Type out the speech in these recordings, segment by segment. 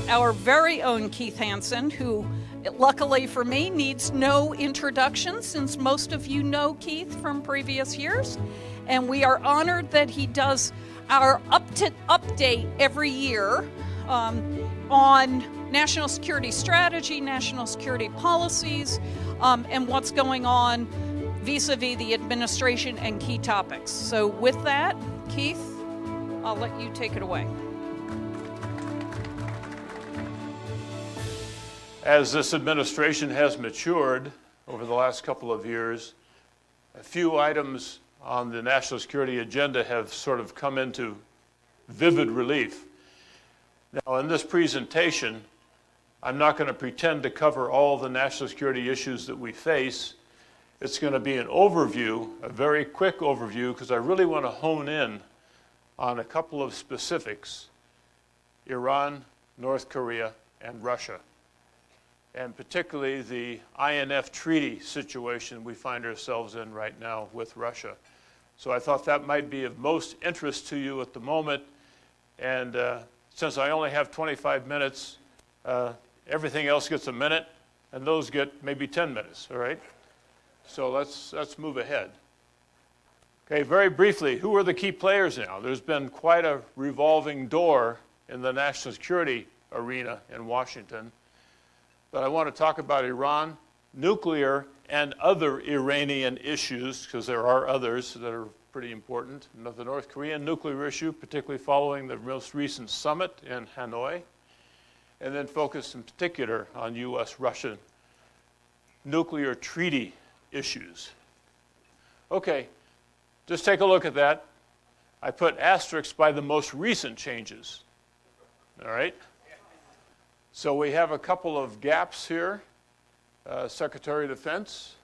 our very own Keith Hansen, who, luckily for me, needs no introduction since most of you know Keith from previous years. And we are honored that he does our update every year on national security strategy, national security policies, and what's going on vis-a-vis the administration and key topics. So with that, Keith, I'll let you take it away. As this administration has matured over the last couple of years, a few items on the national security agenda have sort of come into vivid relief. Now, in this presentation, I'm not going to pretend to cover all the national security issues that we face. It's going to be an overview, a very quick overview, because I really want to hone in on a couple of specifics: Iran, North Korea, and Russia, and particularly the INF Treaty situation we find ourselves in right now with Russia. So I thought that might be of most interest to you at the moment, and since I only have 25 minutes, everything else gets a minute, and those get maybe 10 minutes, all right? So let's move ahead. Okay, very briefly, who are the key players now? There's been quite a revolving door in the national security arena in Washington. But I want to talk about Iran, nuclear, and other Iranian issues, because there are others that are pretty important. The North Korean nuclear issue, particularly following the most recent summit in Hanoi, and then focus in particular on U.S.-Russian nuclear treaty issues. Okay, just take a look at that. I put asterisks by the most recent changes, all right? So we have a couple of gaps here. Secretary of Defense,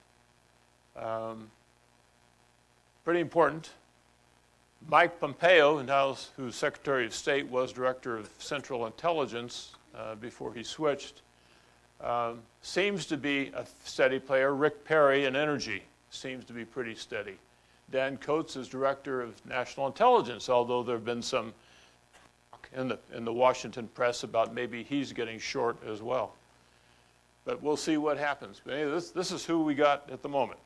pretty important. Mike Pompeo, now who's Secretary of State, was Director of Central Intelligence before he switched, seems to be a steady player. Rick Perry in Energy seems to be pretty steady. Dan Coates is Director of National Intelligence, although there have been some in the Washington press about maybe he's getting short as well. But we'll see what happens. But anyway, this is who we got at the moment.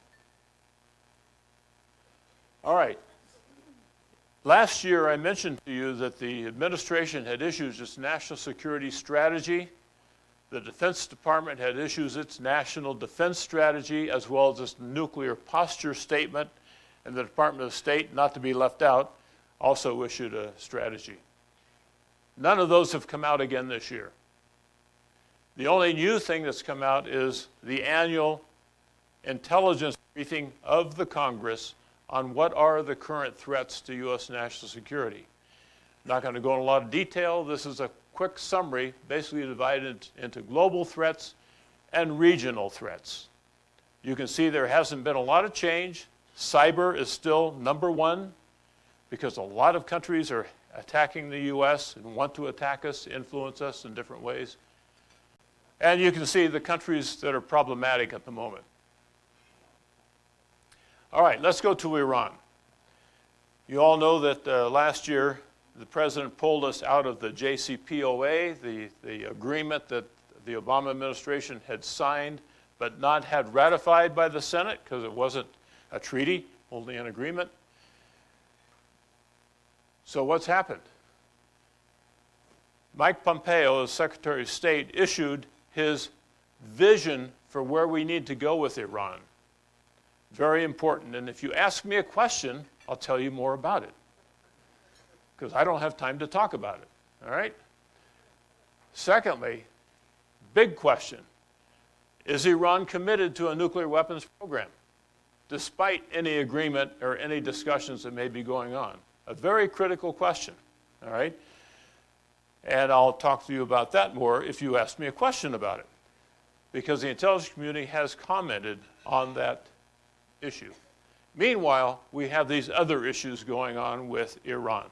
All right. Last year I mentioned to you that the administration had issued its national security strategy. The Defense Department had issued its national defense strategy, as well as its nuclear posture statement. And the Department of State, not to be left out, also issued a strategy. None of those have come out again this year. The only new thing that's come out is the annual intelligence briefing of the Congress on what are the current threats to U.S. national security. I'm not going to go in a lot of detail. This is a quick summary, basically divided into global threats and regional threats. You can see there hasn't been a lot of change. Cyber is still number one because a lot of countries are attacking the U.S. and want to attack us, influence us in different ways. And you can see the countries that are problematic at the moment. All right, let's go to Iran. You all know that last year the president pulled us out of the JCPOA, the agreement that the Obama administration had signed but not had ratified by the Senate because it wasn't a treaty, only an agreement. So what's happened? Mike Pompeo, as Secretary of State, issued his vision for where we need to go with Iran. Very important. And if you ask me a question, I'll tell you more about it, because I don't have time to talk about it. All right? Secondly, big question. Is Iran committed to a nuclear weapons program, despite any agreement or any discussions that may be going on? A very critical question, all right? And I'll talk to you about that more if you ask me a question about it, because the intelligence community has commented on that issue. Meanwhile, we have these other issues going on with Iran.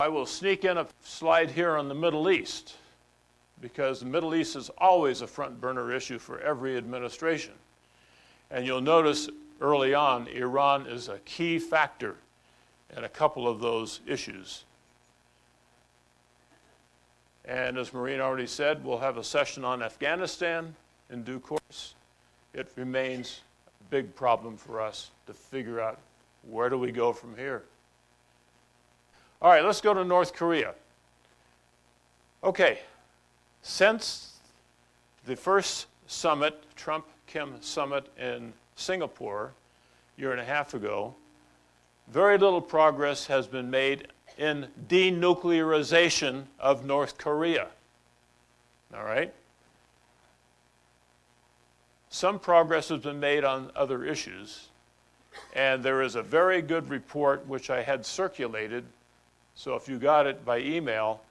I will sneak in a slide here on the Middle East, because the Middle East is always a front burner issue for every administration. And you'll notice early on, Iran is a key factor in a couple of those issues. And as Maureen already said, we'll have a session on Afghanistan in due course. It remains a big problem for us to figure out where do we go from here. All right, let's go to North Korea. Okay, since the first summit, Trump-Kim summit in Singapore a year and a half ago, very little progress has been made in denuclearization of North Korea. All right? Some progress has been made on other issues, and there is a very good report which I had circulated, so if you got it by email,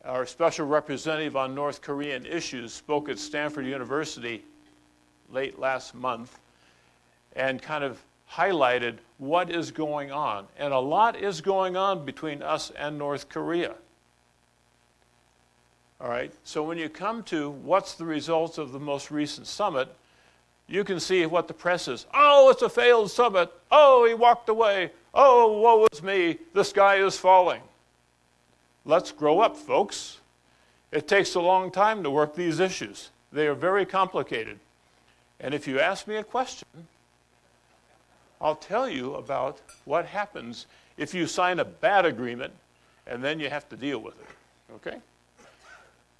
our special representative on North Korean issues spoke at Stanford University late last month and kind of highlighted what is going on. And a lot is going on between us and North Korea. All right, so when you come to what's the results of the most recent summit, you can see what the press is. Oh, it's a failed summit. Oh, he walked away. Oh, woe is me. The sky is falling. Let's grow up, folks. It takes a long time to work these issues. They are very complicated. And if you ask me a question, I'll tell you about what happens if you sign a bad agreement and then you have to deal with it, okay?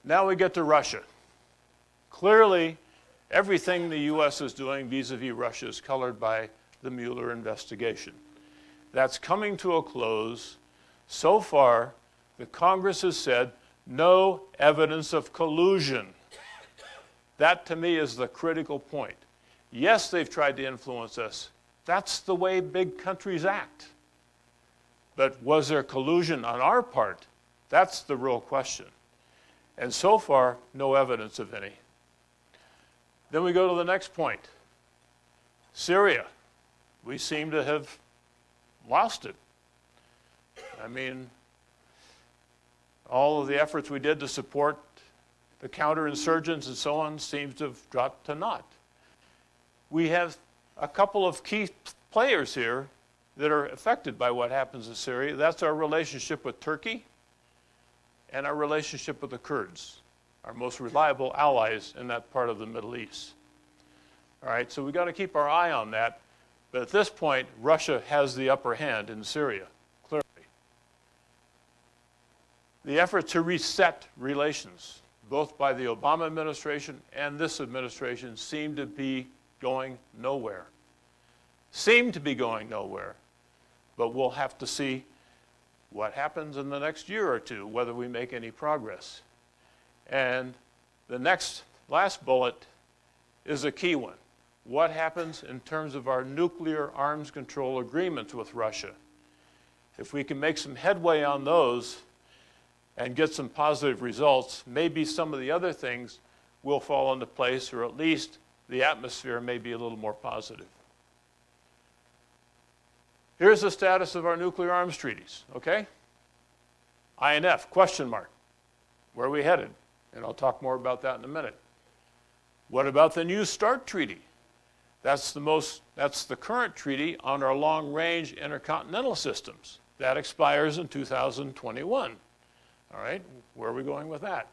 Now we get to Russia. Clearly, everything the U.S. is doing vis-a-vis Russia is colored by the Mueller investigation. That's coming to a close. So far, the Congress has said no evidence of collusion. That, to me, is the critical point. Yes, they've tried to influence us. That's the way big countries act. But was there collusion on our part? That's the real question. And so far, no evidence of any. Then we go to the next point. Syria. We seem to have lost it. I mean, all of the efforts we did to support the counterinsurgents and so on seems to have dropped to naught. We have a couple of key players here that are affected by what happens in Syria. That's our relationship with Turkey and our relationship with the Kurds, our most reliable allies in that part of the Middle East. All right, so we've got to keep our eye on that. But at this point, Russia has the upper hand in Syria, clearly. The effort to reset relations, both by the Obama administration and this administration, seem to be going nowhere. Seem to be going nowhere. But we'll have to see what happens in the next year or two, whether we make any progress. And the last bullet is a key one. What happens in terms of our nuclear arms control agreements with Russia? If we can make some headway on those and get some positive results, maybe some of the other things will fall into place, or at least the atmosphere may be a little more positive. Here's the status of our nuclear arms treaties, okay? INF, question mark. Where are we headed? And I'll talk more about that in a minute. What about the New START treaty? That's the current treaty on our long-range intercontinental systems. That expires in 2021. All right, where are we going with that?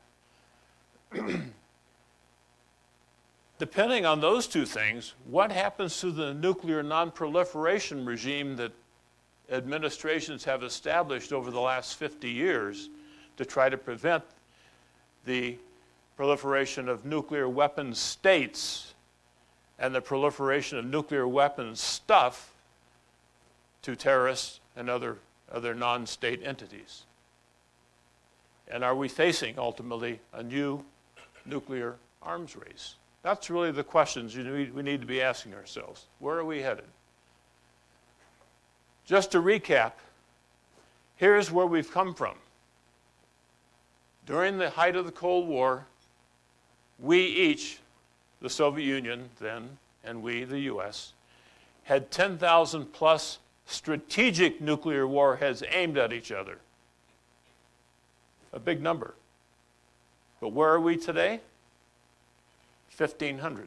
Depending on those two things, what happens to the nuclear non-proliferation regime that administrations have established over the last 50 years to try to prevent the proliferation of nuclear weapons states and the proliferation of nuclear weapons stuff to terrorists and other non-state entities? And are we facing, ultimately, a new nuclear arms race? That's really the questions we need to be asking ourselves. Where are we headed? Just to recap, here's where we've come from. During the height of the Cold War, we each, the Soviet Union then, and we, the US, had 10,000 plus strategic nuclear warheads aimed at each other. A big number. But where are we today? 1,500.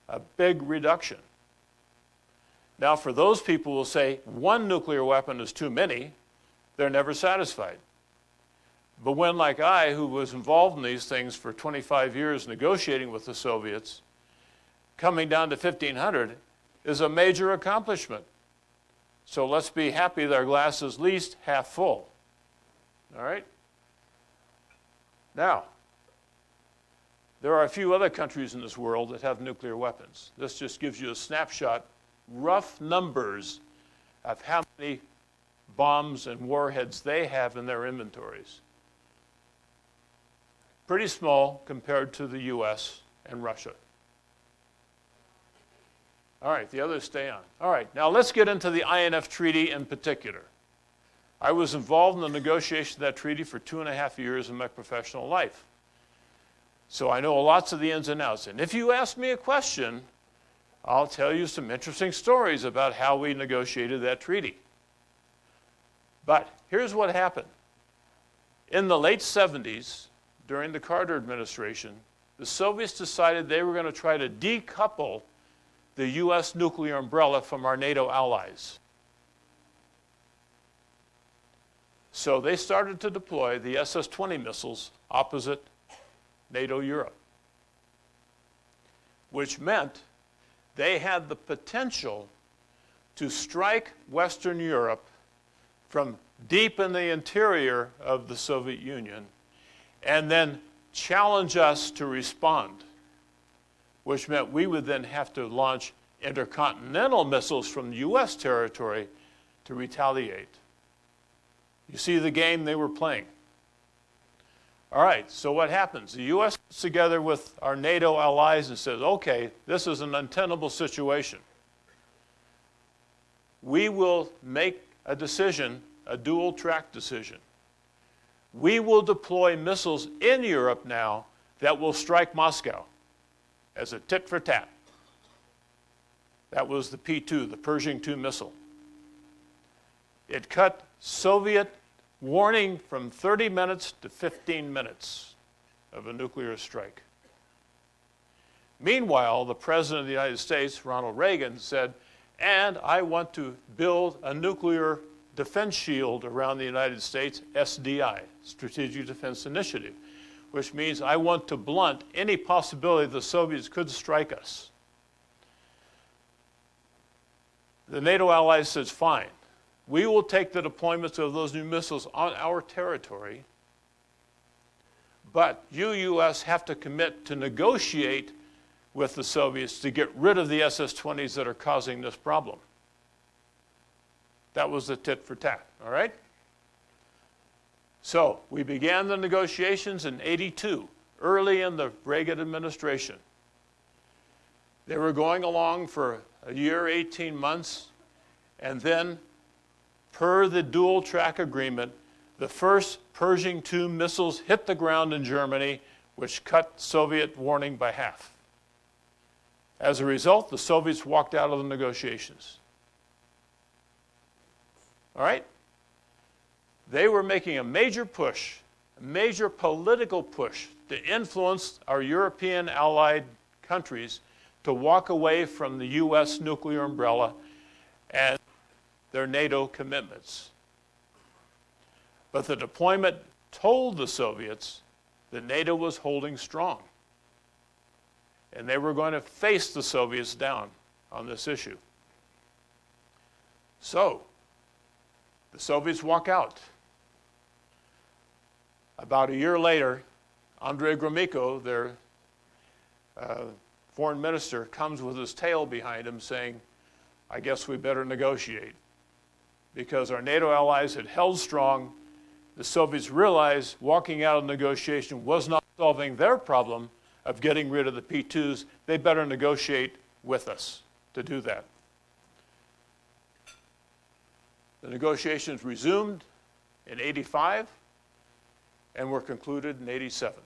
A big reduction. Now, for those people who say one nuclear weapon is too many, they're never satisfied. But when, like I, who was involved in these things for 25 years negotiating with the Soviets, coming down to 1,500 is a major accomplishment. So let's be happy that our glass is at least half full. All right? Now, there are a few other countries in this world that have nuclear weapons. This just gives you a snapshot, rough numbers of how many bombs and warheads they have in their inventories. Pretty small compared to the US and Russia. All right, the others stay on. All right, now let's get into the INF Treaty in particular. I was involved in the negotiation of that treaty for 2.5 years in my professional life. So I know lots of the ins and outs. And if you ask me a question, I'll tell you some interesting stories about how we negotiated that treaty. But here's what happened. In the late 70s, during the Carter administration, the Soviets decided they were going to try to decouple the US nuclear umbrella from our NATO allies. So they started to deploy the SS-20 missiles opposite NATO Europe, which meant they had the potential to strike Western Europe from deep in the interior of the Soviet Union and then challenge us to respond, which meant we would then have to launch intercontinental missiles from US territory to retaliate. You see the game they were playing. All right, so what happens? The US gets together with our NATO allies and says, okay, this is an untenable situation. We will make a decision, a dual track decision. We will deploy missiles in Europe now that will strike Moscow as a tit for tat. That was the P-2, the Pershing II missile. It cut Soviet warning from 30 minutes to 15 minutes of a nuclear strike. Meanwhile, the President of the United States, Ronald Reagan, said, and I want to build a nuclear defense shield around the United States, SDI, Strategic Defense Initiative, which means I want to blunt any possibility the Soviets could strike us. The NATO allies says, fine. We will take the deployments of those new missiles on our territory, but you, US, have to commit to negotiate with the Soviets to get rid of the SS-20s that are causing this problem. That was the tit for tat, all right? So we began the negotiations in '82, early in the Reagan administration. They were going along for a year, 18 months, and then per the dual track agreement, the first Pershing II missiles hit the ground in Germany, which cut Soviet warning by half. As a result, the Soviets walked out of the negotiations. All right? They were making a major push, a major political push to influence our European allied countries to walk away from the US nuclear umbrella and their NATO commitments. But the deployment told the Soviets that NATO was holding strong. And they were going to face the Soviets down on this issue. So, the Soviets walk out. About a year later, Andrei Gromyko, their foreign minister, comes with his tail behind him saying, I guess we better negotiate. Because our NATO allies had held strong, the Soviets realized walking out of negotiation was not solving their problem of getting rid of the P-2s. They better negotiate with us to do that. The negotiations resumed in '85 and were concluded in '87.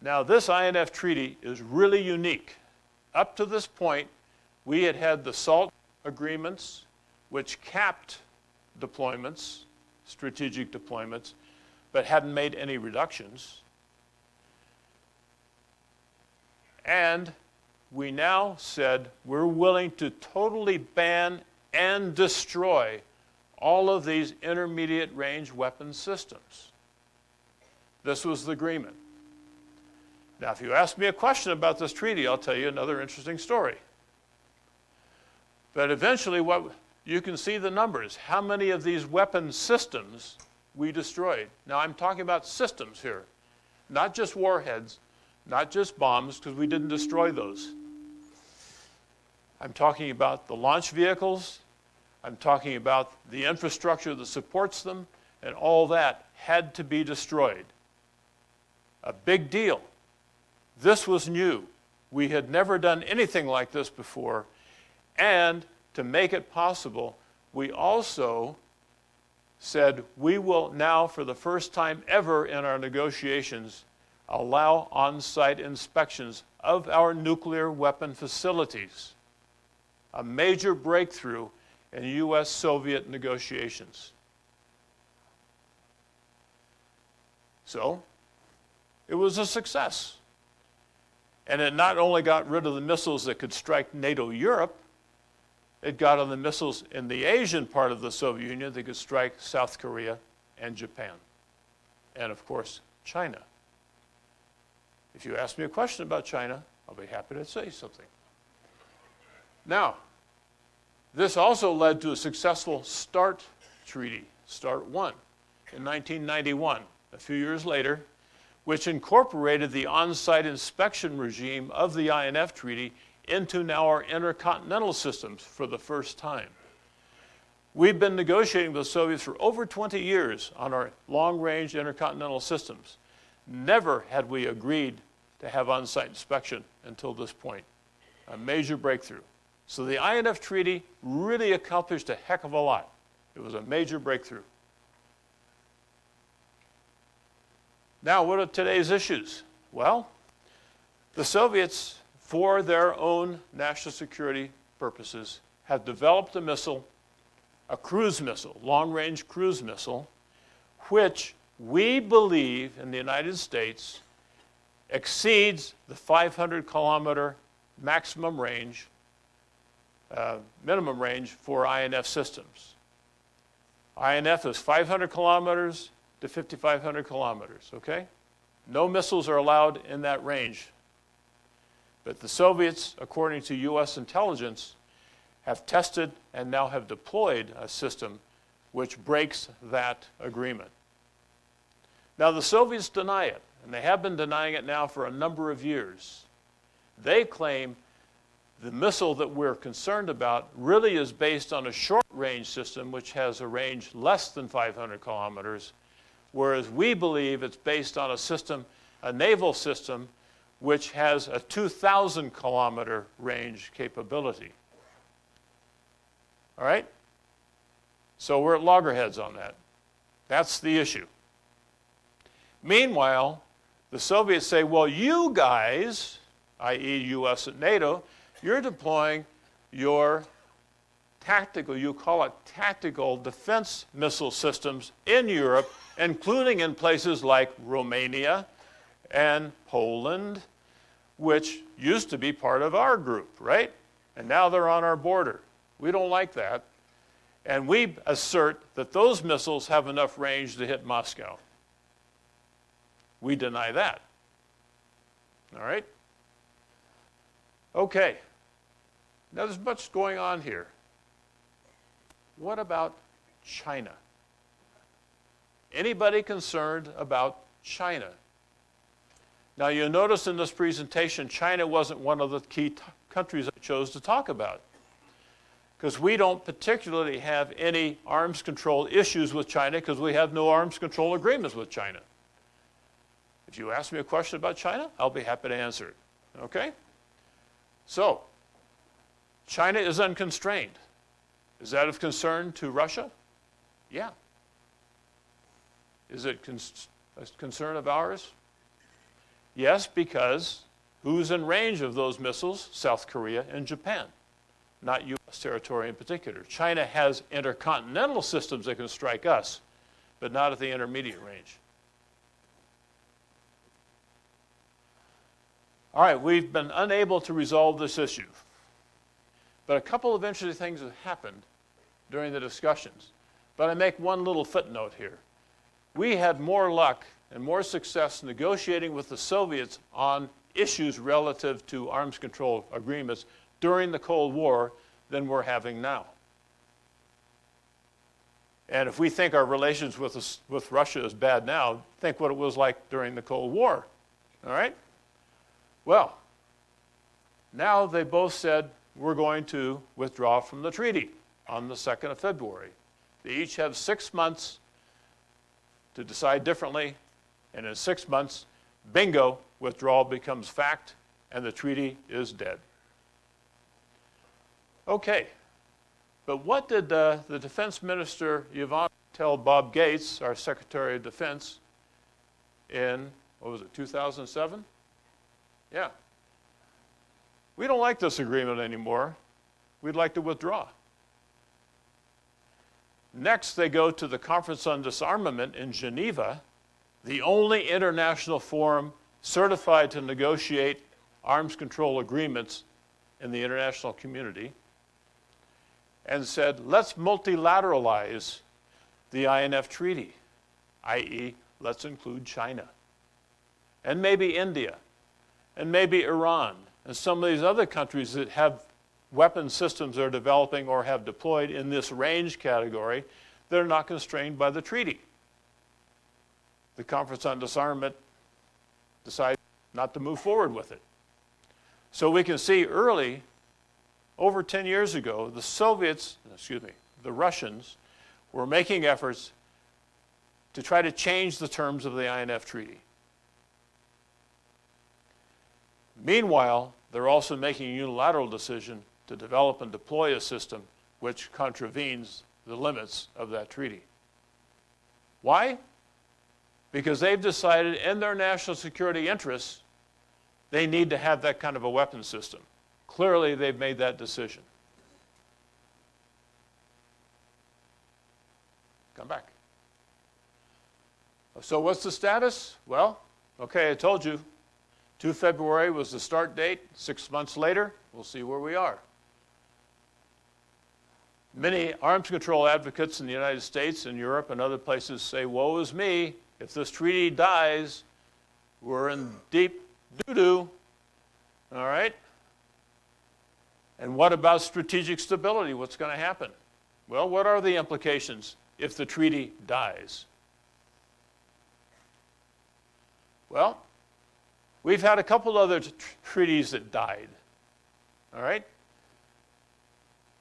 Now, this INF Treaty is really unique. Up to this point, we had had the SALT agreements, which capped deployments, strategic deployments, but hadn't made any reductions. And we now said we're willing to totally ban and destroy all of these intermediate range weapon systems. This was the agreement. Now, if you ask me a question about this treaty, I'll tell you another interesting story. But eventually, you can see the numbers, how many of these weapon systems we destroyed. Now, I'm talking about systems here, not just warheads, not just bombs, because we didn't destroy those. I'm talking about the launch vehicles. I'm talking about the infrastructure that supports them, and all that had to be destroyed. A big deal. This was new. We had never done anything like this before, and to make it possible, we also said we will now, for the first time ever in our negotiations, allow on-site inspections of our nuclear weapon facilities. A major breakthrough in U.S.-Soviet negotiations. So, it was a success. And it not only got rid of the missiles that could strike NATO Europe, it got on the missiles in the Asian part of the Soviet Union that could strike South Korea and Japan. And of course, China. If you ask me a question about China, I'll be happy to say something. Now, this also led to a successful START treaty, START 1, in 1991, a few years later, which incorporated the on-site inspection regime of the INF Treaty into now our intercontinental systems for the first time. We've been negotiating with the Soviets for over 20 years on our long-range intercontinental systems. Never had we agreed to have on-site inspection until this point. A major breakthrough. So the INF Treaty really accomplished a heck of a lot. It was a major breakthrough. Now, what are today's issues? Well, the Soviets, for their own national security purposes, have developed a missile, a cruise missile, long-range cruise missile, which we believe in the United States exceeds the 500-kilometer maximum range, minimum range for INF systems. INF is 500 kilometers to 5,500 kilometers, okay? No missiles are allowed in that range. But the Soviets, according to U.S. intelligence, have tested and now have deployed a system which breaks that agreement. Now, the Soviets deny it, and they have been denying it now for a number of years. They claim the missile that we're concerned about really is based on a short-range system which has a range less than 500 kilometers, whereas we believe it's based on a system, a naval system, which has a 2,000-kilometer range capability. All right? So we're at loggerheads on that. That's the issue. Meanwhile, the Soviets say, well, you guys, i.e. U.S. and NATO, you're deploying your tactical, you call it tactical defense missile systems in Europe, including in places like Romania and Poland, which used to be part of our group, right? And now they're on our border. We don't like that. And we assert that those missiles have enough range to hit Moscow. We deny that. All right? Okay. Now there's much going on here. What about China? Anybody concerned about China? Now you'll notice in this presentation, China wasn't one of the key countries I chose to talk about, because we don't particularly have any arms control issues with China because we have no arms control agreements with China. If you ask me a question about China, I'll be happy to answer it. Okay? So, China is unconstrained. Is that of concern to Russia? Yeah. Is it a concern of ours? Yes, because who's in range of those missiles? South Korea and Japan, not U.S. territory in particular. China has intercontinental systems that can strike us, but not at the intermediate range. All right, we've been unable to resolve this issue. But a couple of interesting things have happened during the discussions. But I make one little footnote here. We had more luck and more success negotiating with the Soviets on issues relative to arms control agreements during the Cold War than we're having now. And if we think our relations with Russia is bad now, think what it was like during the Cold War. All right? Well, now they both said we're going to withdraw from the treaty on the 2nd of February. They each have 6 months to decide differently, and in 6 months, bingo, withdrawal becomes fact, and the treaty is dead. Okay. But what did the defense minister, Yvonne, tell Bob Gates, our Secretary of Defense, in, 2007? Yeah. We don't like this agreement anymore. We'd like to withdraw. Next, they go to the Conference on Disarmament in Geneva, the only international forum certified to negotiate arms control agreements in the international community, and said, let's multilateralize the INF Treaty, i.e., let's include China, and maybe India, and maybe Iran, and some of these other countries that have weapon systems they're developing or have deployed in this range category that are not constrained by the treaty. The Conference on Disarmament decided not to move forward with it. So we can see early, over 10 years ago, the Russians were making efforts to try to change the terms of the INF Treaty. Meanwhile, they're also making a unilateral decision to develop and deploy a system which contravenes the limits of that treaty. Why? Because they've decided in their national security interests, they need to have that kind of a weapon system. Clearly, they've made that decision. Come back. So what's the status? Well, okay, I told you. 2 February was the start date. 6 months later, we'll see where we are. Many arms control advocates in the United States and Europe and other places say, woe is me. If this treaty dies, we're in deep doo-doo. All right? And what about strategic stability? What's going to happen? Well, what are the implications if the treaty dies? Well, we've had a couple other treaties that died. All right?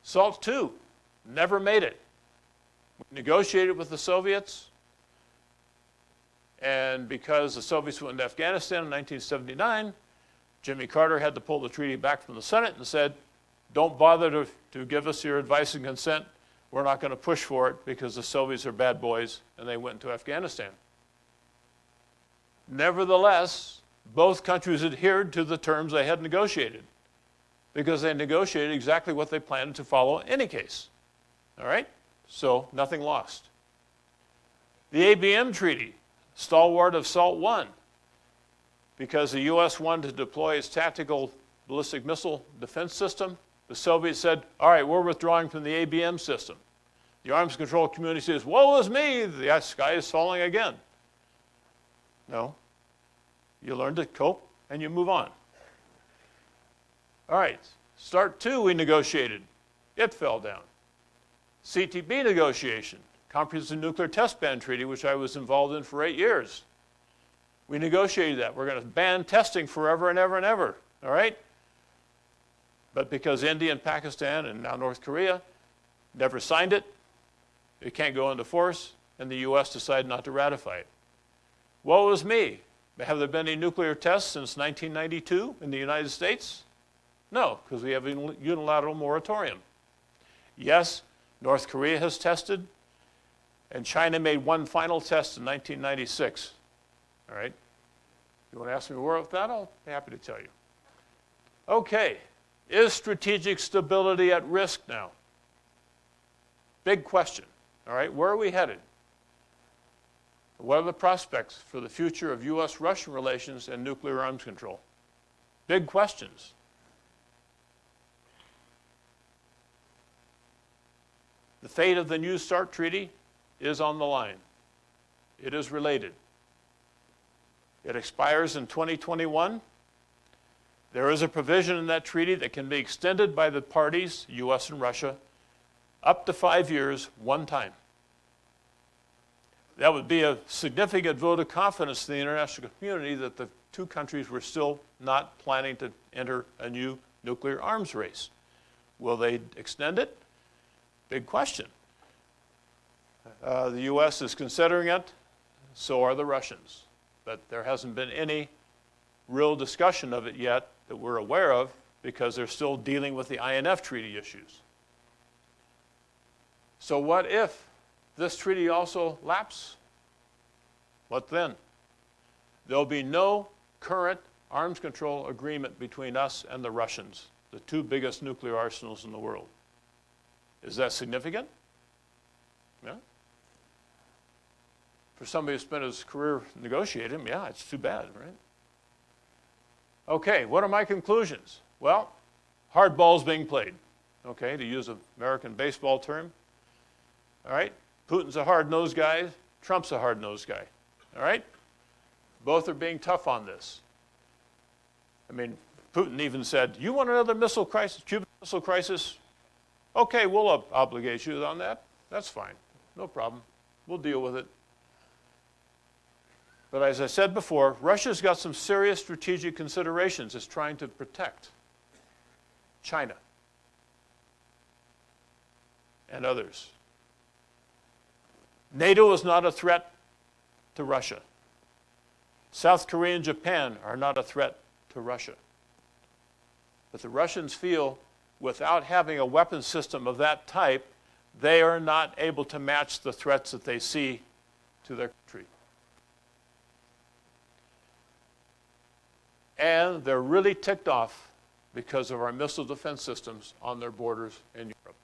SALT II never made it. We negotiated with the Soviets, and because the Soviets went into Afghanistan in 1979, Jimmy Carter had to pull the treaty back from the Senate and said, don't bother to give us your advice and consent. We're not going to push for it because the Soviets are bad boys, and they went into Afghanistan. Nevertheless, both countries adhered to the terms they had negotiated because they negotiated exactly what they planned to follow in any case. All right? So nothing lost. The ABM Treaty, stalwart of SALT I, because the U.S. wanted to deploy its tactical ballistic missile defense system, the Soviets said, all right, we're withdrawing from the ABM system. The arms control community says, woe is me, the sky is falling again. No. You learn to cope and you move on. All right, START II we negotiated. It fell down. CTB negotiation, Comprehensive Nuclear Test Ban Treaty, which I was involved in for 8 years. We negotiated that. We're going to ban testing forever and ever and ever, all right? But because India and Pakistan and now North Korea never signed it, it can't go into force, and the U.S. decided not to ratify it. Woe is me. Have there been any nuclear tests since 1992 in the United States? No, because we have a unilateral moratorium. Yes, North Korea has tested, and China made one final test in 1996. All right? You want to ask me more about that? I'll be happy to tell you. Okay, is strategic stability at risk now? Big question. All right, where are we headed? What are the prospects for the future of U.S.-Russian relations and nuclear arms control? Big questions. The fate of the New START Treaty is on the line. It is related. It expires in 2021. There is a provision in that treaty that can be extended by the parties, U.S. and Russia, up to 5 years, one time. That would be a significant vote of confidence in the international community that the two countries were still not planning to enter a new nuclear arms race. Will they extend it? Big question. The U.S. is considering it, so are the Russians. But there hasn't been any real discussion of it yet that we're aware of because they're still dealing with the INF Treaty issues. So what if this treaty also lapses? What then? There'll be no current arms control agreement between us and the Russians, the two biggest nuclear arsenals in the world. Is that significant? Yeah. For somebody who spent his career negotiating, yeah, it's too bad, right? Okay, what are my conclusions? Well, hardball's being played, okay, to use an American baseball term. All right, Putin's a hard-nosed guy, Trump's a hard-nosed guy, all right? Both are being tough on this. I mean, Putin even said, you want another missile crisis, Cuban missile crisis? Okay, we'll obligate you on that. That's fine, no problem. We'll deal with it. But as I said before, Russia's got some serious strategic considerations. It's trying to protect China and others. NATO is not a threat to Russia. South Korea and Japan are not a threat to Russia. But the Russians feel without having a weapon system of that type, they are not able to match the threats that they see to their country. And they're really ticked off because of our missile defense systems on their borders in Europe.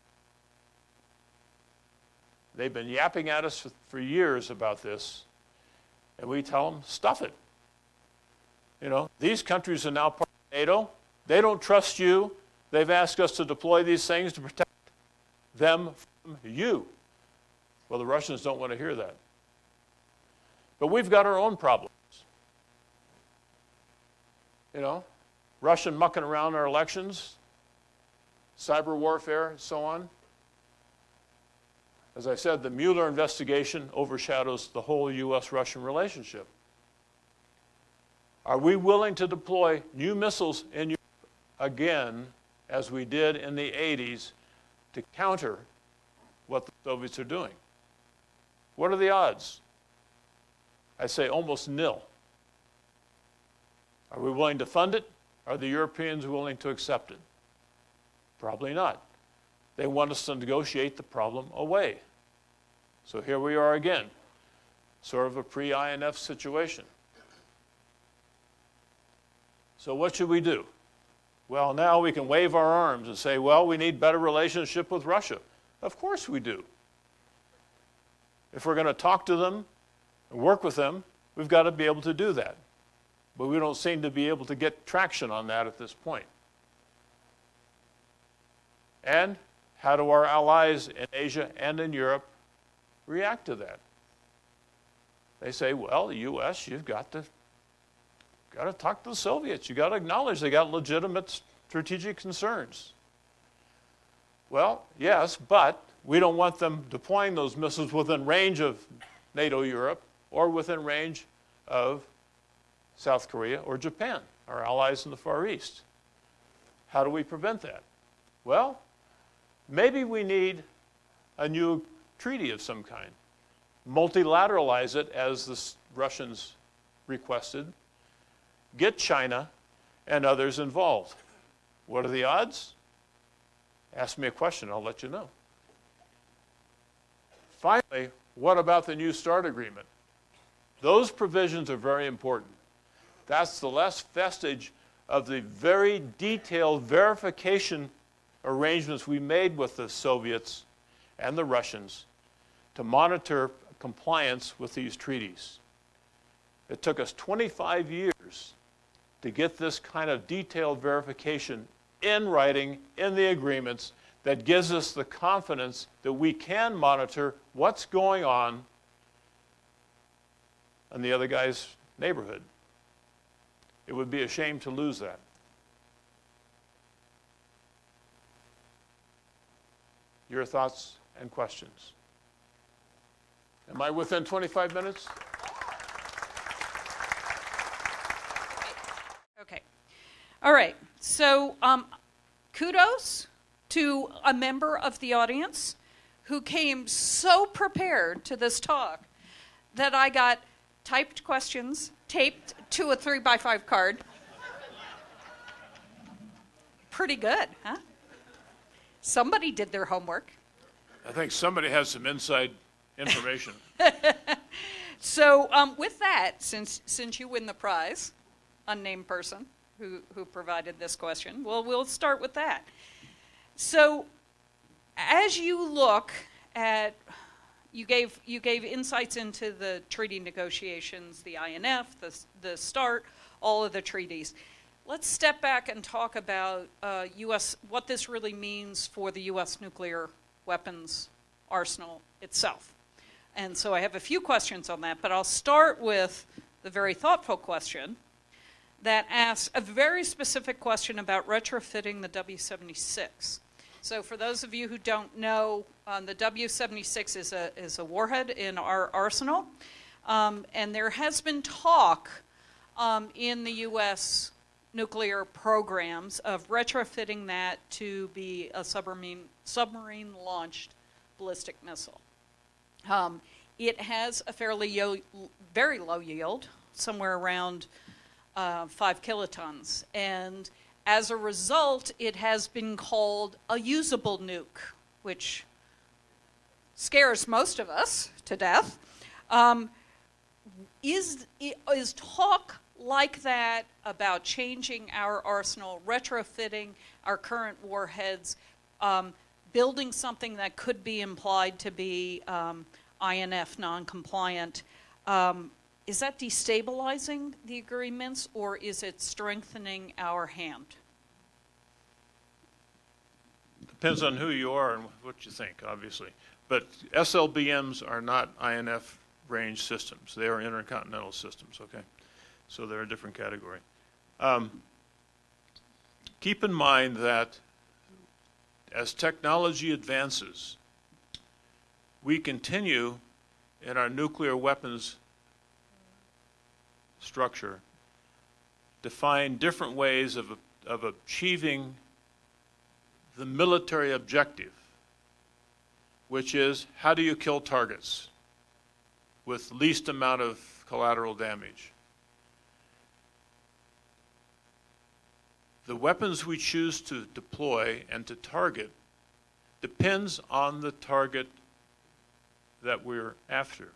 They've been yapping at us for years about this, and we tell them, stuff it. You know, these countries are now part of NATO. They don't trust you. They've asked us to deploy these things to protect them from you. Well, the Russians don't want to hear that. But we've got our own problems. You know, Russian mucking around our elections, cyber warfare, and so on. As I said, the Mueller investigation overshadows the whole U.S.-Russian relationship. Are we willing to deploy new missiles in Europe again, as we did in the 80s, to counter what the Soviets are doing? What are the odds? I say almost nil. Are we willing to fund it? Are the Europeans willing to accept it? Probably not. They want us to negotiate the problem away. So here we are again, sort of a pre-INF situation. So what should we do? Well, now we can wave our arms and say, well, we need better relationship with Russia. Of course we do. If we're going to talk to them and work with them, we've got to be able to do that. But we don't seem to be able to get traction on that at this point. And how do our allies in Asia and in Europe react to that? They say, well, the U.S., you've got to talk to the Soviets. You've got to acknowledge they got legitimate strategic concerns. Well, yes, but we don't want them deploying those missiles within range of NATO Europe or within range of South Korea or Japan, our allies in the Far East. How do we prevent that? Well, maybe we need a new treaty of some kind. Multilateralize it as the Russians requested. Get China and others involved. What are the odds? Ask me a question, I'll let you know. Finally, what about the New START agreement? Those provisions are very important. That's the last vestige of the very detailed verification arrangements we made with the Soviets and the Russians to monitor compliance with these treaties. It took us 25 years to get this kind of detailed verification in writing, in the agreements, that gives us the confidence that we can monitor what's going on in the other guy's neighborhood. It would be a shame to lose that. Your thoughts and questions? Am I within 25 minutes? Okay. All right. So kudos to a member of the audience who came so prepared to this talk that I got typed questions taped to a 3x5 card. Pretty good, huh? Somebody did their homework. I think somebody has some inside information. So with that, since you win the prize, unnamed person who provided this question, well, we'll start with that. So as you look at, you gave insights into the treaty negotiations, the INF, the START, all of the treaties. Let's step back and talk about what this really means for the U.S. nuclear weapons arsenal itself. And so I have a few questions on that, but I'll start with the very thoughtful question that asks a very specific question about retrofitting the W-76. So for those of you who don't know, the W-76 is a warhead in our arsenal, and there has been talk in the U.S. nuclear programs of retrofitting that to be a submarine-launched ballistic missile. It has a very low yield, somewhere around 5 kilotons, and as a result, it has been called a usable nuke, which scares most of us to death. Is talk like that about changing our arsenal, retrofitting our current warheads, building something that could be implied to be INF non-compliant, is that destabilizing the agreements, or is it strengthening our hand? Depends on who you are and what you think, obviously. But SLBMs are not INF range systems. They are intercontinental systems, okay? So they're a different category. Keep in mind that as technology advances, we continue in our nuclear weapons structure to find different ways of achieving the military objective, which is how do you kill targets with least amount of collateral damage. The weapons we choose to deploy and to target depends on the target that we're after.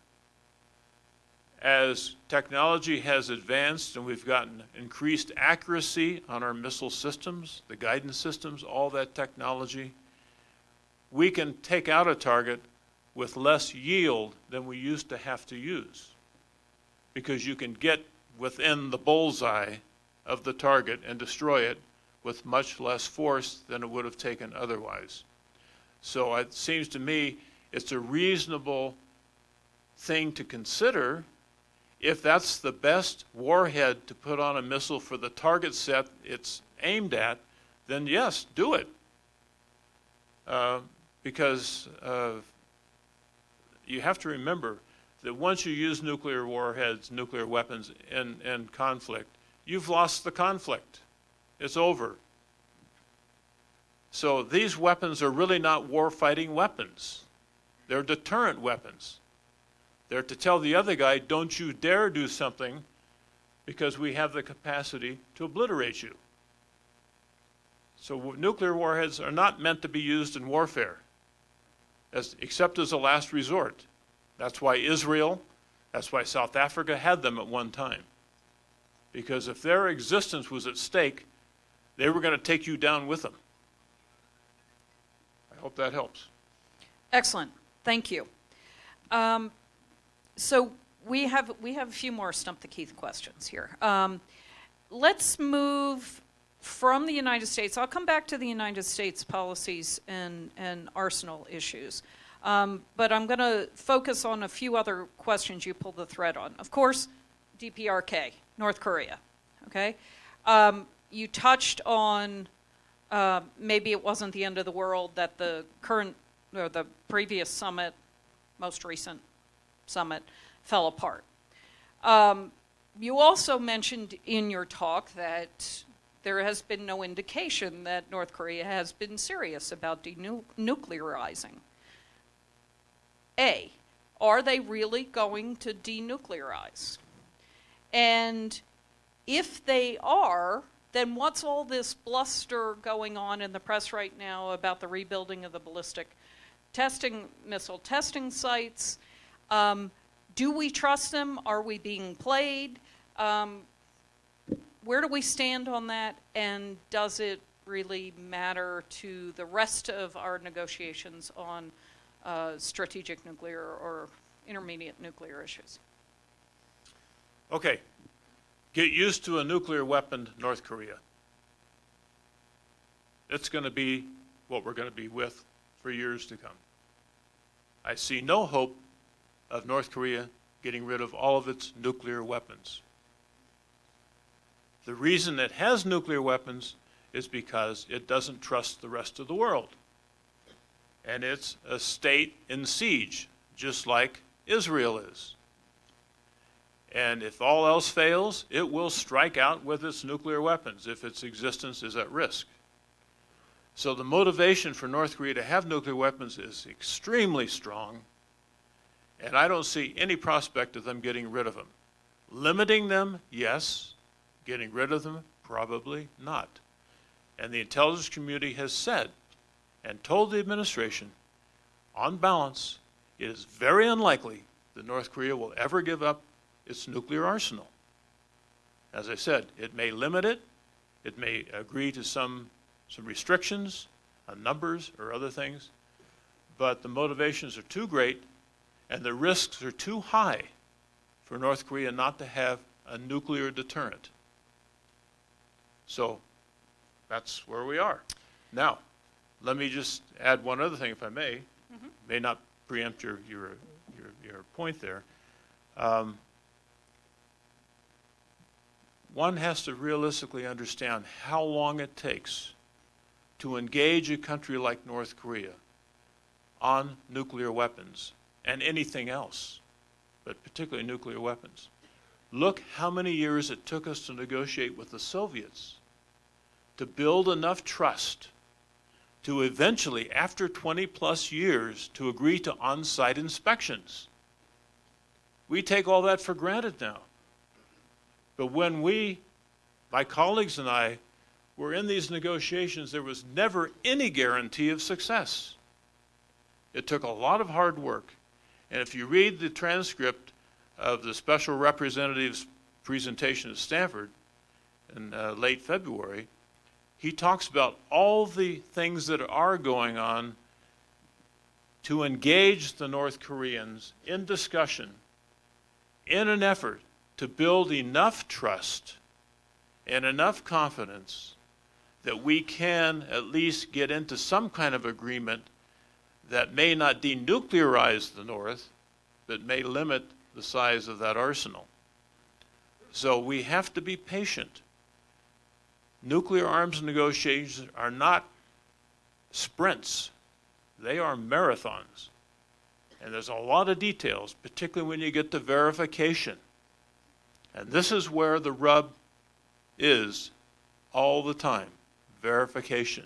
As technology has advanced and we've gotten increased accuracy on our missile systems, the guidance systems, all that technology, we can take out a target with less yield than we used to have to use, because you can get within the bullseye of the target and destroy it with much less force than it would have taken otherwise. So it seems to me it's a reasonable thing to consider. If that's the best warhead to put on a missile for the target set it's aimed at, then yes, do it. Because you have to remember that once you use nuclear warheads, nuclear weapons in conflict, you've lost the conflict. It's over. So these weapons are really not war-fighting weapons. They're deterrent weapons. They're to tell the other guy, don't you dare do something, because we have the capacity to obliterate you. So nuclear warheads are not meant to be used in warfare, except as a last resort. That's why Israel, that's why South Africa had them at one time. Because if their existence was at stake, they were going to take you down with them. I hope that helps. Excellent. Thank you. So we have a few more Stump the Keith questions here. Let's move from the United States, I'll come back to the United States policies and arsenal issues. But I'm going to focus on a few other questions you pulled the thread on. Of course, DPRK, North Korea, okay? You touched on maybe it wasn't the end of the world that the current, or the previous summit, most recent summit, fell apart. You also mentioned in your talk that there has been no indication that North Korea has been serious about denuclearizing. A, are they really going to denuclearize? And if they are, then what's all this bluster going on in the press right now about the rebuilding of the ballistic missile testing sites? Do we trust them? Are we being played? Where do we stand on that? And does it really matter to the rest of our negotiations on strategic nuclear or intermediate nuclear issues? Okay. Get used to a nuclear-weaponed North Korea. It's going to be what we're going to be with for years to come. I see no hope of North Korea getting rid of all of its nuclear weapons. The reason it has nuclear weapons is because it doesn't trust the rest of the world. And it's a state in siege, just like Israel is. And if all else fails, it will strike out with its nuclear weapons if its existence is at risk. So the motivation for North Korea to have nuclear weapons is extremely strong, and I don't see any prospect of them getting rid of them. Limiting them, yes. Getting rid of them, probably not. And the intelligence community has said and told the administration, on balance, it is very unlikely that North Korea will ever give up its nuclear arsenal. As I said, it may limit it, it may agree to some restrictions on numbers or other things, but the motivations are too great and the risks are too high for North Korea not to have a nuclear deterrent. So that's where we are. Now, let me just add one other thing, if I may. Mm-hmm. May not preempt your point there. One has to realistically understand how long it takes to engage a country like North Korea on nuclear weapons and anything else, but particularly nuclear weapons. Look how many years it took us to negotiate with the Soviets to build enough trust to eventually, after 20 plus years, to agree to on-site inspections. We take all that for granted now. But when my colleagues and I, were in these negotiations, there was never any guarantee of success. It took a lot of hard work. And if you read the transcript of the special representative's presentation at Stanford in late February, he talks about all the things that are going on to engage the North Koreans in discussion in an effort to build enough trust and enough confidence that we can at least get into some kind of agreement that may not denuclearize the North, but may limit the size of that arsenal. So we have to be patient. Nuclear arms negotiations are not sprints. They are marathons. And there's a lot of details, particularly when you get to verification. And this is where the rub is all the time, verification.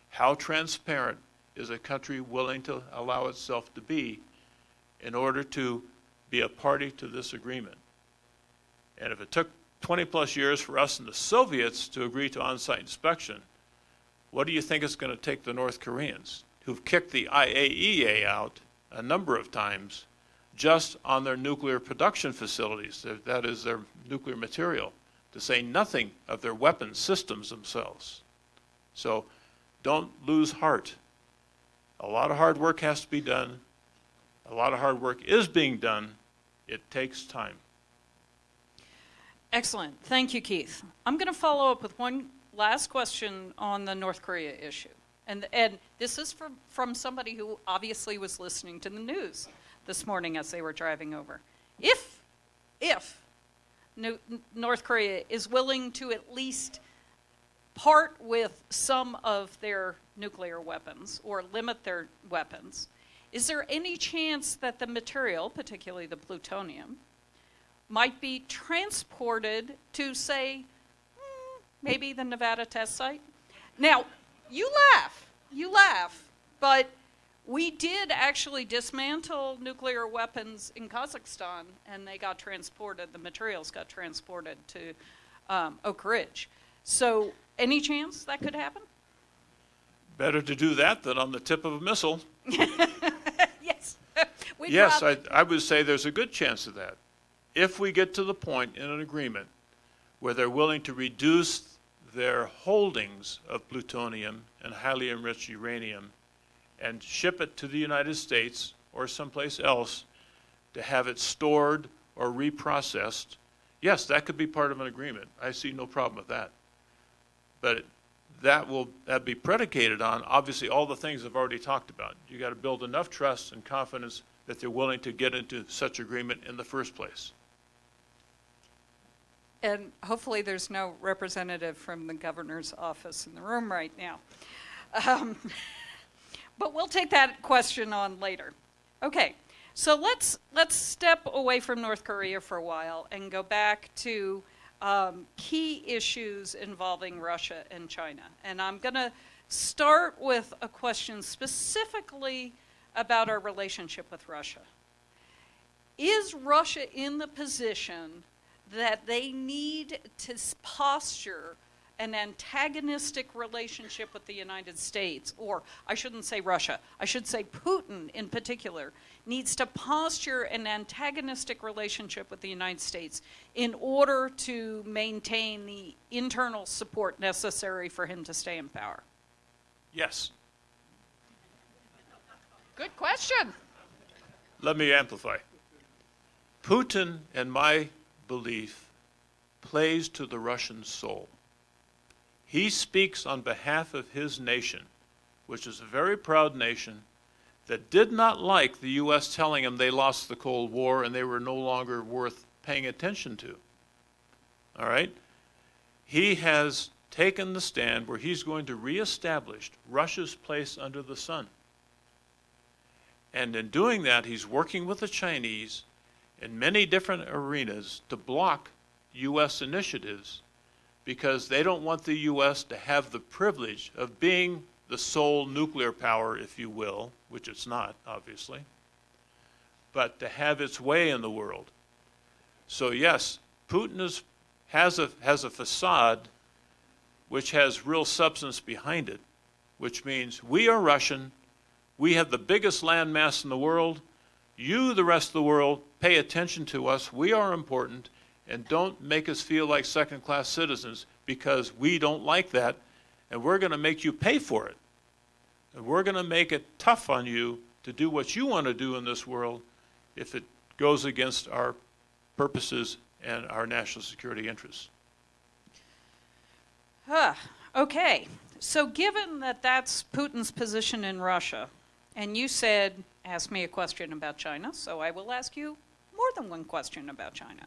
How transparent is a country willing to allow itself to be in order to be a party to this agreement? And if it took 20 plus years for us and the Soviets to agree to on-site inspection, what do you think it's going to take the North Koreans, who've kicked the IAEA out a number of times just on their nuclear production facilities, that is their nuclear material, to say nothing of their weapons systems themselves? So don't lose heart. A lot of hard work has to be done. A lot of hard work is being done. It takes time. Excellent. Thank you, Keith. I'm going to follow up with one last question on the North Korea issue. And this is from somebody who obviously was listening to the news this morning as they were driving over. If North Korea is willing to at least part with some of their nuclear weapons or limit their weapons, is there any chance that the material, particularly the plutonium, might be transported to, say, maybe the Nevada test site? Now, you laugh, but we did actually dismantle nuclear weapons in Kazakhstan, and they got transported, the materials got transported to Oak Ridge. So, any chance that could happen? Better to do that than on the tip of a missile. Yes. Yes, I would say there's a good chance of that. If we get to the point in an agreement where they're willing to reduce their holdings of plutonium and highly enriched uranium and ship it to the United States or someplace else to have it stored or reprocessed, yes, that could be part of an agreement. I see no problem with that. But that'd be predicated on, obviously, all the things I've already talked about. You got to build enough trust and confidence that they're willing to get into such agreement in the first place. And hopefully there's no representative from the governor's office in the room right now. But we'll take that question on later. Okay, so let's step away from North Korea for a while and go back to key issues involving Russia and China. And I'm going to start with a question specifically about our relationship with Russia. Is Russia in the position that they need to posture an antagonistic relationship with the United States, or I shouldn't say Russia, I should say Putin in particular, needs to posture an antagonistic relationship with the United States in order to maintain the internal support necessary for him to stay in power? Yes. Good question. Let me amplify. Putin, in my belief, plays to the Russian soul. He speaks on behalf of his nation, which is a very proud nation that did not like the U.S. telling him they lost the Cold War and they were no longer worth paying attention to. All right? He has taken the stand where he's going to reestablish Russia's place under the sun. And in doing that, he's working with the Chinese in many different arenas to block U.S. initiatives because they don't want the U.S. to have the privilege of being the sole nuclear power, if you will, which it's not, obviously, but to have its way in the world. So yes, Putin has a facade which has real substance behind it, which means we are Russian, we have the biggest landmass in the world, you, the rest of the world, pay attention to us, we are important, and don't make us feel like second-class citizens because we don't like that, and we're going to make you pay for it. And we're going to make it tough on you to do what you want to do in this world if it goes against our purposes and our national security interests. Okay, so given that that's Putin's position in Russia, and you said, ask me a question about China, so I will ask you more than one question about China.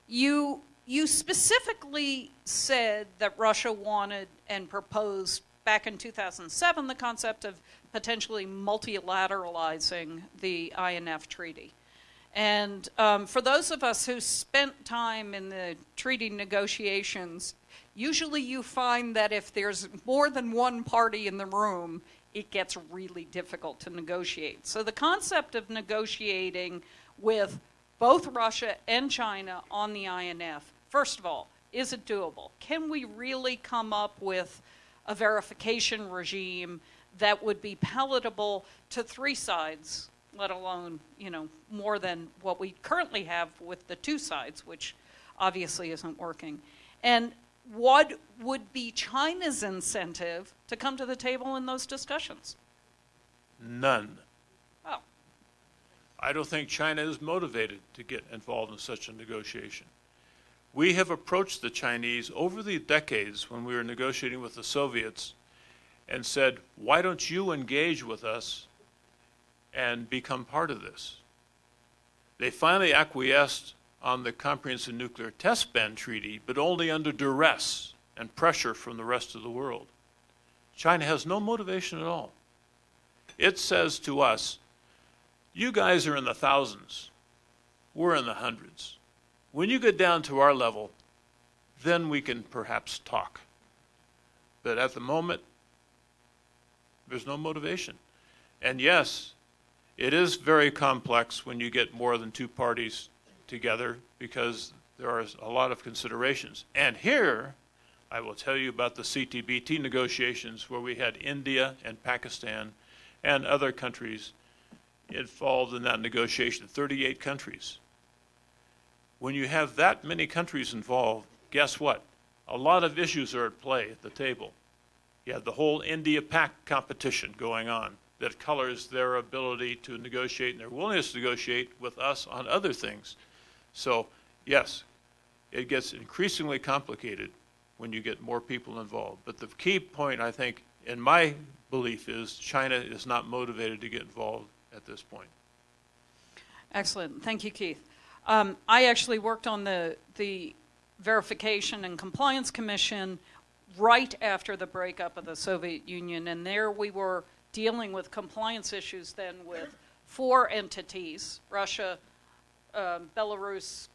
You specifically said that Russia wanted and proposed back in 2007 the concept of potentially multilateralizing the INF Treaty. And for those of us who spent time in the treaty negotiations, usually you find that if there's more than one party in the room, it gets really difficult to negotiate. So the concept of negotiating with both Russia and China on the INF, first of all, is it doable? Can we really come up with a verification regime that would be palatable to three sides, let alone, more than what we currently have with the two sides, which obviously isn't working? And what would be China's incentive to come to the table in those discussions? None. Oh. I don't think China is motivated to get involved in such a negotiation. We have approached the Chinese over the decades when we were negotiating with the Soviets and said, why don't you engage with us and become part of this? They finally acquiesced on the Comprehensive Nuclear Test Ban Treaty, but only under duress and pressure from the rest of the world. China has no motivation at all. It says to us, you guys are in the thousands, we're in the hundreds. When you get down to our level, then we can perhaps talk. But at the moment, there's no motivation. And yes, it is very complex when you get more than two parties together because there are a lot of considerations. And here, I will tell you about the CTBT negotiations where we had India and Pakistan and other countries involved in that negotiation, 38 countries. When you have that many countries involved, guess what? A lot of issues are at play at the table. You have the whole India-Pak competition going on that colors their ability to negotiate and their willingness to negotiate with us on other things. So, yes, it gets increasingly complicated when you get more people involved. But the key point, I think, in my belief is China is not motivated to get involved at this point. Excellent. Thank you, Keith. I actually worked on the Verification and Compliance Commission right after the breakup of the Soviet Union, and there we were dealing with compliance issues then with 4 entities, Russia, Belarus,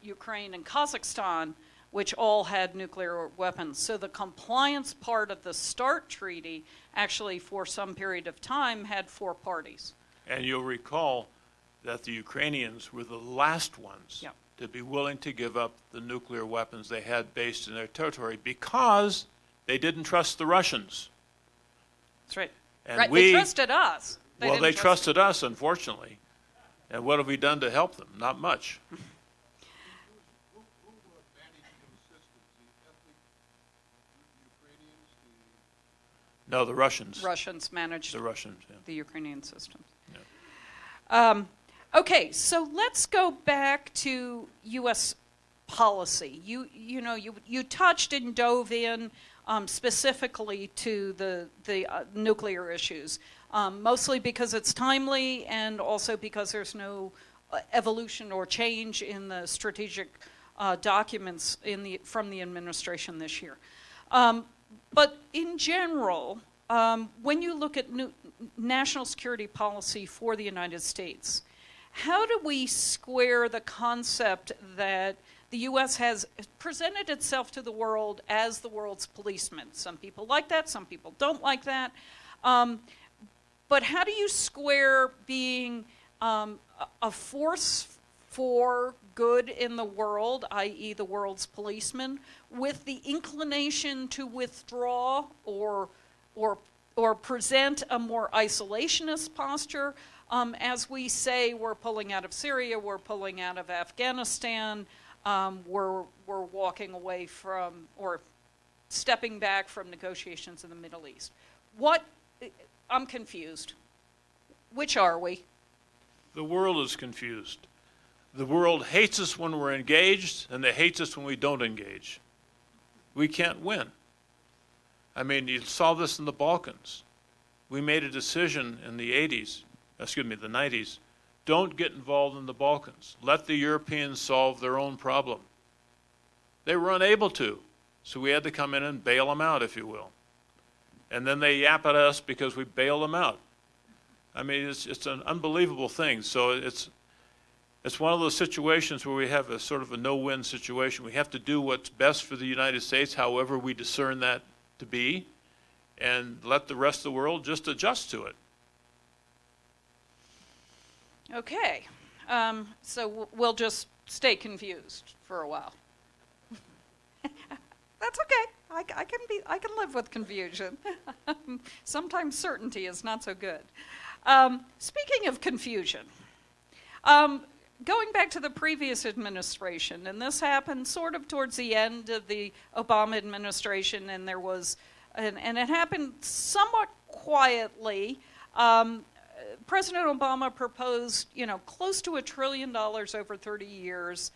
Ukraine, and Kazakhstan, which all had nuclear weapons. So the compliance part of the START treaty actually for some period of time had 4 parties. And you'll recall that the Ukrainians were the last ones to be willing to give up the nuclear weapons they had based in their territory because they didn't trust the Russians. That's right. And right. They trusted us. They trusted us, unfortunately. And what have we done to help them? Not much. No, the Russians. Russians managed the Russians, the Ukrainian systems. Yeah. Okay, so let's go back to U.S. policy. You touched and dove in specifically to the nuclear issues, mostly because it's timely and also because there's no evolution or change in the strategic documents from the administration this year. But in general, when you look at national security policy for the United States, how do we square the concept that the U.S. has presented itself to the world as the world's policeman? Some people like that, some people don't like that. But how do you square being a force for good in the world, i.e. the world's policeman, with the inclination to withdraw or present a more isolationist posture? As we say, we're pulling out of Syria, we're pulling out of Afghanistan, we're walking away from or stepping back from negotiations in the Middle East. I'm confused. Which are we? The world is confused. The world hates us when we're engaged, and they hate us when we don't engage. We can't win. I mean, you saw this in the Balkans. We made a decision in the 90s, don't get involved in the Balkans. Let the Europeans solve their own problem. They were unable to, so we had to come in and bail them out, if you will. And then they yap at us because we bailed them out. I mean, it's an unbelievable thing. So it's one of those situations where we have a sort of a no-win situation. We have to do what's best for the United States, however we discern that to be, and let the rest of the world just adjust to it. Okay, so we'll just stay confused for a while. That's okay. I can live with confusion. Sometimes certainty is not so good. Speaking of confusion, going back to the previous administration, and this happened sort of towards the end of the Obama administration, and there was, and it happened somewhat quietly. President Obama proposed, close to $1 trillion over 30 years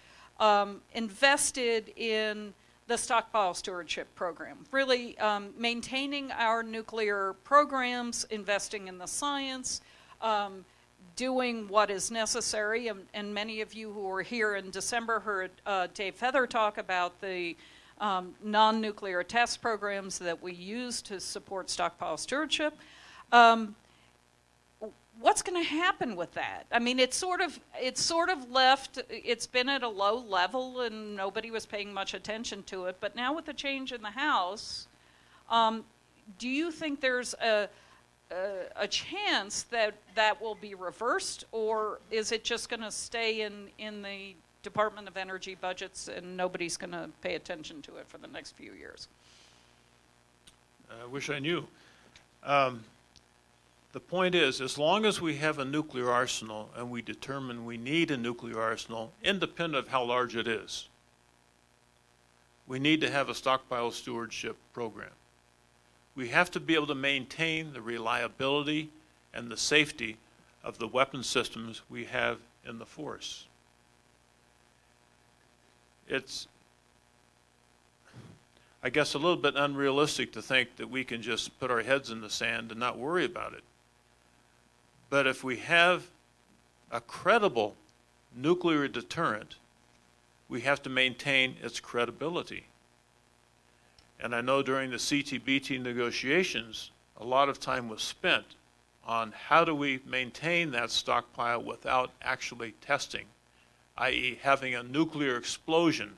invested in the stockpile stewardship program, really maintaining our nuclear programs, investing in the science, doing what is necessary. And many of you who were here in December heard Dave Feather talk about the non-nuclear test programs that we use to support stockpile stewardship. What's going to happen with that? I mean, it's sort of left, it's been at a low level and nobody was paying much attention to it, but now with the change in the House, do you think there's a chance that that will be reversed, or is it just going to stay in the Department of Energy budgets and nobody's going to pay attention to it for the next few years? I wish I knew. The point is, as long as we have a nuclear arsenal and we determine we need a nuclear arsenal, independent of how large it is, we need to have a stockpile stewardship program. We have to be able to maintain the reliability and the safety of the weapon systems we have in the force. It's, I guess, a little bit unrealistic to think that we can just put our heads in the sand and not worry about it. But if we have a credible nuclear deterrent, we have to maintain its credibility. And I know during the CTBT negotiations, a lot of time was spent on how do we maintain that stockpile without actually testing, i.e. having a nuclear explosion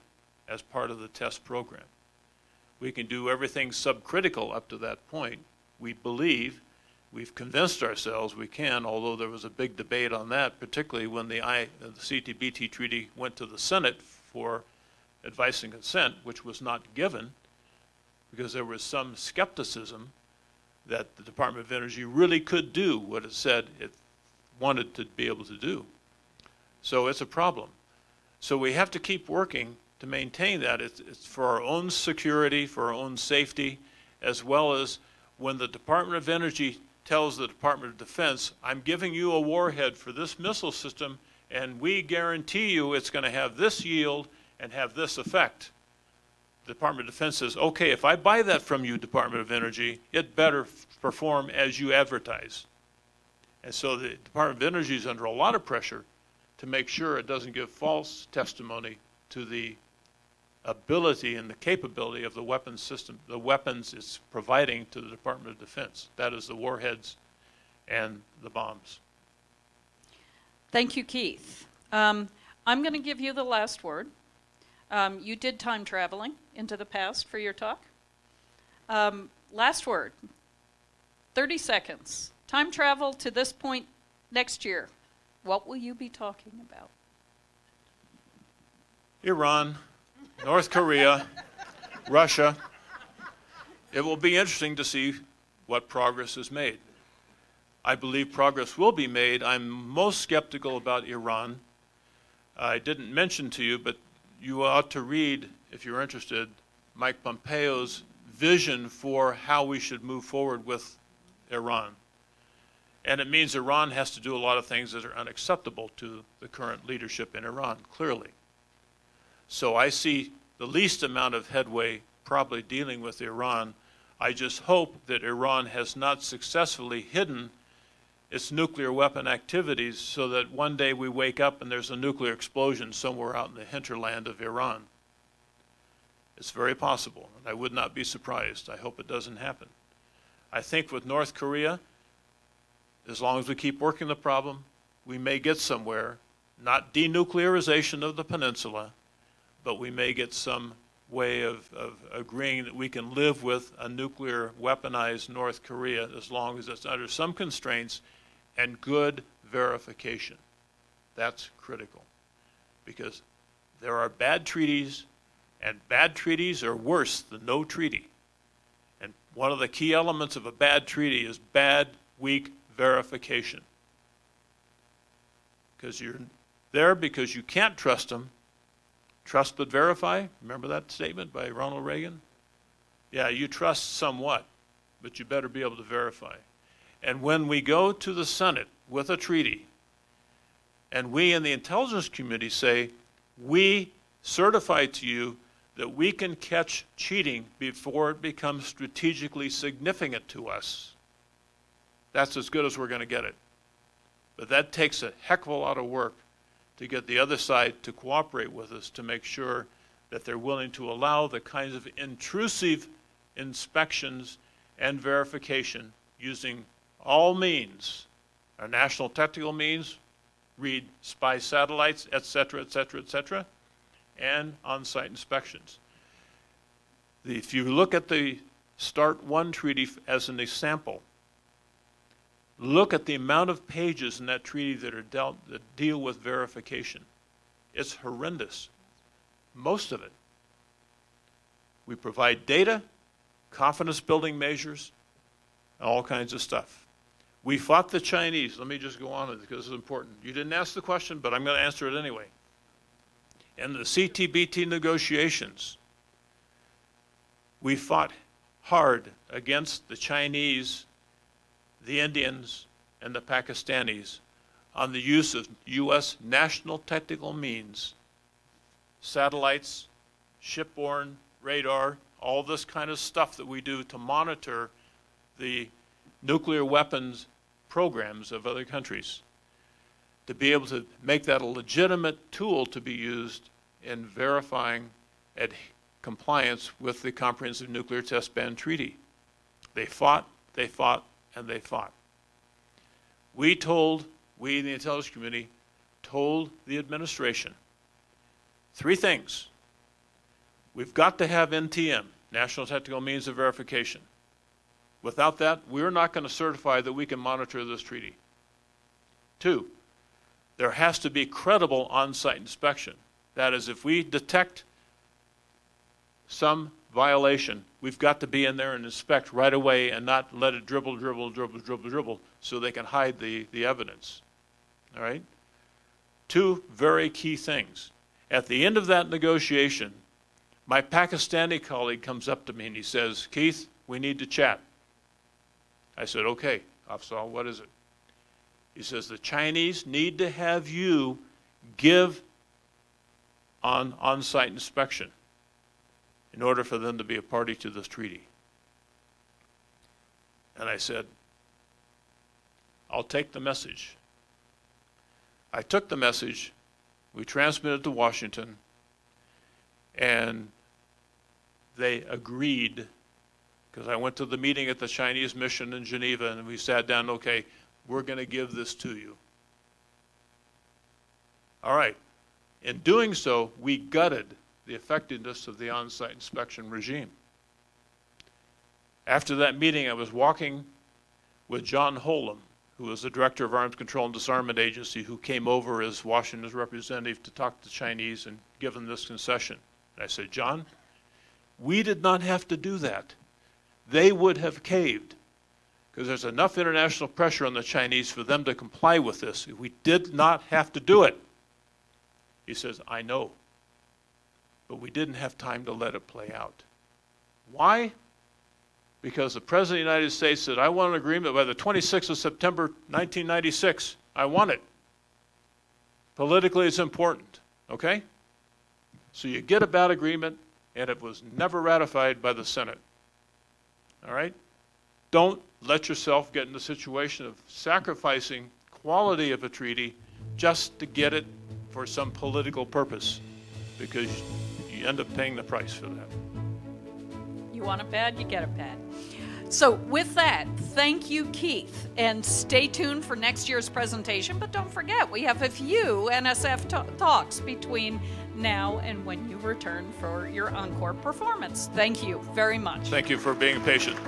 as part of the test program. We can do everything subcritical up to that point. We believe, we've convinced ourselves we can, although there was a big debate on that, particularly when the CTBT treaty went to the Senate for advice and consent, which was not given because there was some skepticism that the Department of Energy really could do what it said it wanted to be able to do. So it's a problem. So we have to keep working to maintain that. It's for our own security, for our own safety, as well as when the Department of Energy tells the Department of Defense, I'm giving you a warhead for this missile system, and we guarantee you it's going to have this yield and have this effect. The Department of Defense says, okay, if I buy that from you, Department of Energy, it better perform as you advertise. And so the Department of Energy is under a lot of pressure to make sure it doesn't give false testimony to the ability and the capability of the weapons system, the weapons it's providing to the Department of Defense. That is the warheads and the bombs. Thank you, Keith. I'm going to give you the last word. You did time traveling into the past for your talk. Last word, 30 seconds. Time travel to this point next year. What will you be talking about? Iran, North Korea, Russia. It will be interesting to see what progress is made. I believe progress will be made. I'm most skeptical about Iran. I didn't mention to you, but you ought to read, if you're interested, Mike Pompeo's vision for how we should move forward with Iran. And it means Iran has to do a lot of things that are unacceptable to the current leadership in Iran, clearly. So I see the least amount of headway probably dealing with Iran. I just hope that Iran has not successfully hidden its nuclear weapon activities so that one day we wake up and there's a nuclear explosion somewhere out in the hinterland of Iran. It's very possible, and I would not be surprised. I hope it doesn't happen. I think with North Korea, as long as we keep working the problem, we may get somewhere, not denuclearization of the peninsula, but we may get some way of agreeing that we can live with a nuclear weaponized North Korea as long as it's under some constraints and good verification. That's critical, because there are bad treaties, and bad treaties are worse than no treaty. And one of the key elements of a bad treaty is bad, weak verification. Because you're there because you can't trust them. Trust but verify. Remember that statement by Ronald Reagan? Yeah, you trust somewhat, but you better be able to verify. And when we go to the Senate with a treaty, and we in the intelligence community say, we certify to you that we can catch cheating before it becomes strategically significant to us. That's as good as we're going to get it. But that takes a heck of a lot of work to get the other side to cooperate with us to make sure that they're willing to allow the kinds of intrusive inspections and verification using all means, our national technical means, read spy satellites, et cetera, and on-site inspections. If you look at the START 1 treaty as an example, look at the amount of pages in that treaty that deal with verification. It's horrendous. Most of it. We provide data, confidence building measures, all kinds of stuff. We fought the Chinese. Let me just go on with it because it's important. You didn't ask the question, but I'm going to answer it anyway. In the CTBT negotiations, we fought hard against the Chinese, the Indians, and the Pakistanis on the use of U.S. national technical means, satellites, shipborne radar, all this kind of stuff that we do to monitor the nuclear weapons programs of other countries, to be able to make that a legitimate tool to be used in verifying compliance with the Comprehensive Nuclear Test Ban Treaty. They fought, and they fought. We in the intelligence community, told the administration 3 things. We've got to have NTM, National Technical Means of Verification. Without that, we're not going to certify that we can monitor this treaty. 2, there has to be credible on-site inspection. That is, if we detect some violation, we've got to be in there and inspect right away and not let it dribble so they can hide the evidence. All right? 2 very key things. At the end of that negotiation, my Pakistani colleague comes up to me and he says, "Keith, we need to chat." I said, "Okay, Afzal, what is it?" He says, "The Chinese need to have you give on-site inspection in order for them to be a party to this treaty." And I said, "I'll take the message." I took the message, we transmitted to Washington, and they agreed, because I went to the meeting at the Chinese mission in Geneva and we sat down, okay, we're going to give this to you. All right. In doing so, we gutted the effectiveness of the on-site inspection regime. After that meeting, I was walking with John Holm, who was the director of Arms Control and Disarmament Agency, who came over as Washington's representative to talk to the Chinese and give them this concession. And I said, "John, we did not have to do that. They would have caved, because there's enough international pressure on the Chinese for them to comply with this. We did not have to do it." He says, "I know, but we didn't have time to let it play out." Why? Because the President of the United States said, "I want an agreement by the 26th of September, 1996. I want it. Politically, it's important." Okay? So you get a bad agreement, and it was never ratified by the Senate. All right? Don't let yourself get in the situation of sacrificing quality of a treaty just to get it for some political purpose, because you end up paying the price for that. You want it bad, you get it bad. So with that, thank you, Keith, and stay tuned for next year's presentation, but don't forget, we have a few NSF talks between now and when you return for your encore performance. Thank you very much. Thank you for being patient.